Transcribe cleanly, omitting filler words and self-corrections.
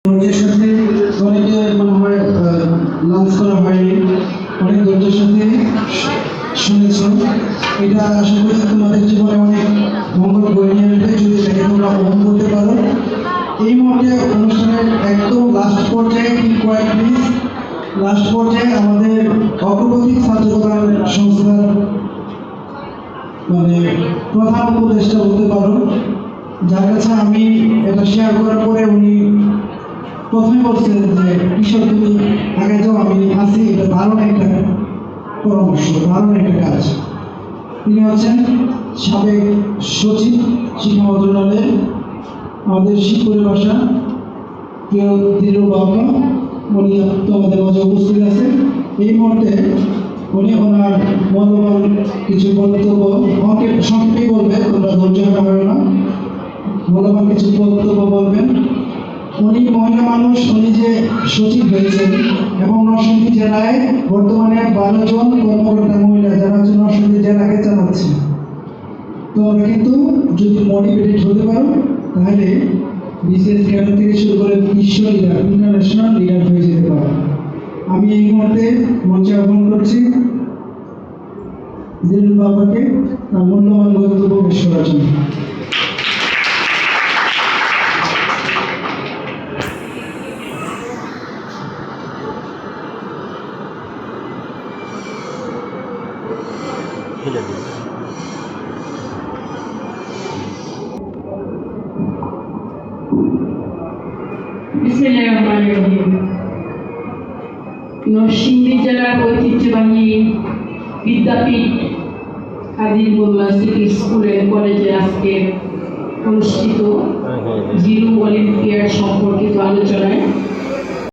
ধৈর্যের সাথে অনেকে মনে হয় লাঞ্চ করা হয়নি, অনেক ধৈর্যের সাথে শুনেছ। এটা আশা করি তোমাদের জীবনে অনেক মঙ্গল বয়ে নিয়ে আসবে যদি তাকে তোমরা গ্রহণ করতে পারো। এই মুহূর্তে অনুষ্ঠানের একদম লাস্ট পর্যায়ে প্লিজ লাস্ট পর্যায়ে আমাদের অগ্রগতি ছাত্র কল্যাণ সংস্থার প্রধান উপদেষ্টা বলতে পারো, যার কাছে আমি এটা শেয়ার করার পরে উনি প্রথমে বলছেন যে কিশোর তুমি আগে যাও, আমি আছি। এটা দারুণ একটা পরামর্শ, দারুণ একটা কাজ। তিনি হচ্ছেন সাবেক সচিব শিক্ষা মন্ত্রণালয়ের, আমাদের শিবপুরের বাসা প্রিয় দীরু বাবা। উনি তোমাদের মাঝে উপস্থিত আছে এই মুহূর্তে। উনি ওনার মূল্যবান কিছু বক্তব্য সংক্ষেপে বলবেন, তোমরা ধৈর্য হারাবে না, মূল্যবান কিছু বক্তব্য বলবেন। উনি মহিলা মানুষ, উনি যে সচিব হয়েছেন এবং নরসিংদী জেলায় বর্তমানে 12 জন কর্মকর্তা মহিলা যারা হচ্ছে নরসিংদী জেলাকে চালাচ্ছে। তোমরা কিন্তু যদি মোটিভেটেড হতে পারো তাহলে বিশেষ ক্যাডার থেকে শুরু করে বিশ্ব লিডার, ইন্টারন্যাশনাল লিডার হয়ে যেতে পারো। আমি এই মুহূর্তে মঞ্চে আহ্বান করছি জিলুল বাবাকে তার মূল্যবান বক্তব্য পেশ করার জন্য। নরসিংদী জেলার ঐতিহ্যবাহী বিদ্যাপীঠ কাজী মোল্লা সিটি স্কুলের কলেজে আজকে অনুষ্ঠিত জিরো অলিম্পিয়াড সম্পর্কিত আলোচনায়